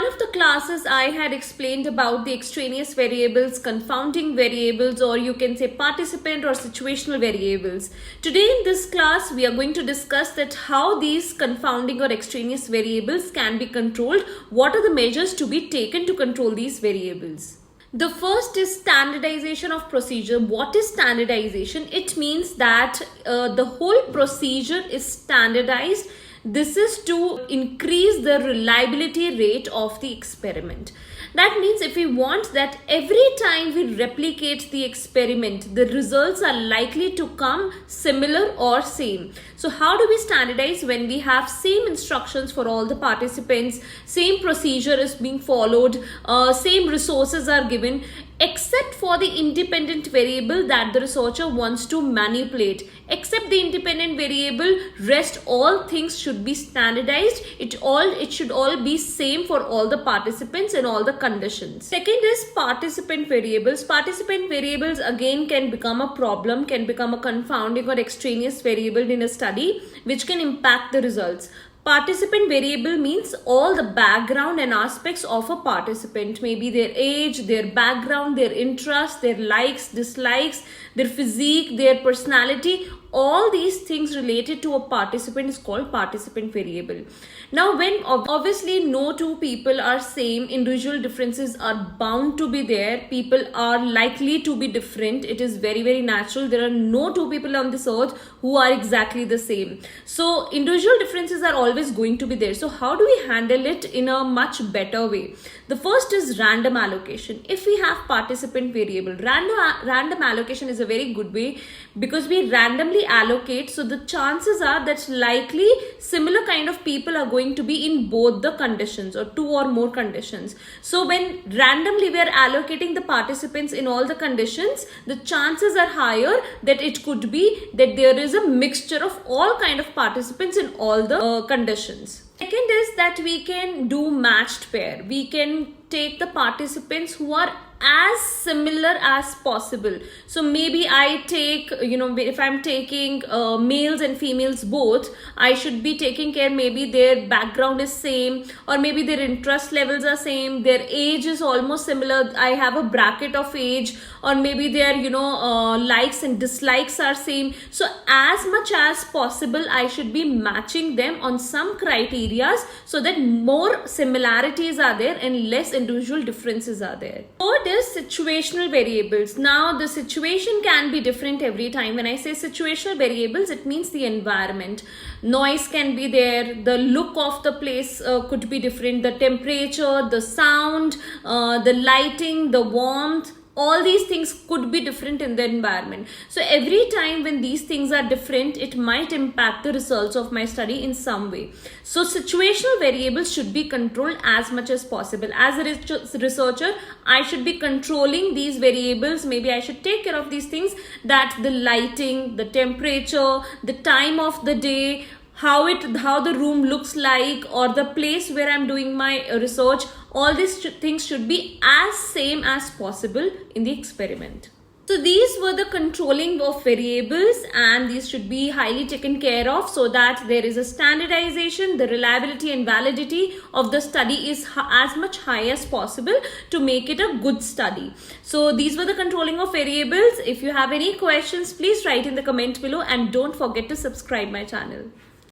one of the classes, I had explained about the extraneous variables, confounding variables, or you can say participant or situational variables. Today in this class, we are going to discuss that how these confounding or extraneous variables can be controlled. What are the measures to be taken to control these variables? The first is standardization of procedure. What is standardization? It means that the whole procedure is standardized. This is to increase the reliability rate of the experiment. That means if we want that every time we replicate the experiment, the results are likely to come similar or same. So how do we standardize? When we have same instructions for all the participants, same procedure is being followed, same resources are given, except for the independent variable that the researcher wants to manipulate. Except the independent variable, rest all things should be standardized. It should all be same for all the participants and all the conditions. Second is participant variables. Participant variables again can become a problem, can become a confounding or extraneous variable in a study, which can impact the results. Participant variable means all the background and aspects of a participant, maybe their age, their background, their interests, their likes, dislikes, their physique, their personality. All these things related to a participant is called participant variable. Now, when obviously no two people are same, individual differences are bound to be there. People are likely to be different. It is very, very natural. There are no two people on this earth who are exactly the same. So individual differences are always going to be there. So how do we handle it in a much better way? The first is random allocation. If we have participant variable, random allocation is a very good way because we randomly allocate. So the chances are that likely similar kind of people are going to be in both the conditions or two or more conditions. So when randomly we are allocating the participants in all the conditions, the chances are higher that it could be that there is a mixture of all kind of participants in all the conditions. Second is that we can do matched pair. We can take the participants who are as similar as possible. So maybe I take, if I'm taking males and females both, I should be taking care maybe their background is same, or maybe their interest levels are same, their age is almost similar. I have a bracket of age, or maybe their likes and dislikes are same. So as much as possible, I should be matching them on some criteria so that more similarities are there and less individual differences are there. Third is situational variables. Now the situation can be different every time. When I say situational variables, it means the environment. Noise can be there, the look of the place could be different, the temperature, the sound, the lighting, the warmth. All these things could be different in the environment. So every time when these things are different, it might impact the results of my study in some way. So situational variables should be controlled as much as possible. As a researcher, I should be controlling these variables. Maybe I should take care of these things, that the lighting, the temperature, the time of the day, how the room looks like, or the place where I'm doing my research. All these things should be as same as possible in the experiment. So these were the controlling of variables, and these should be highly taken care of so that there is a standardization, the reliability and validity of the study is as much high as possible to make it a good study. So these were the controlling of variables. If you have any questions, please write in the comment below, and don't forget to subscribe my channel.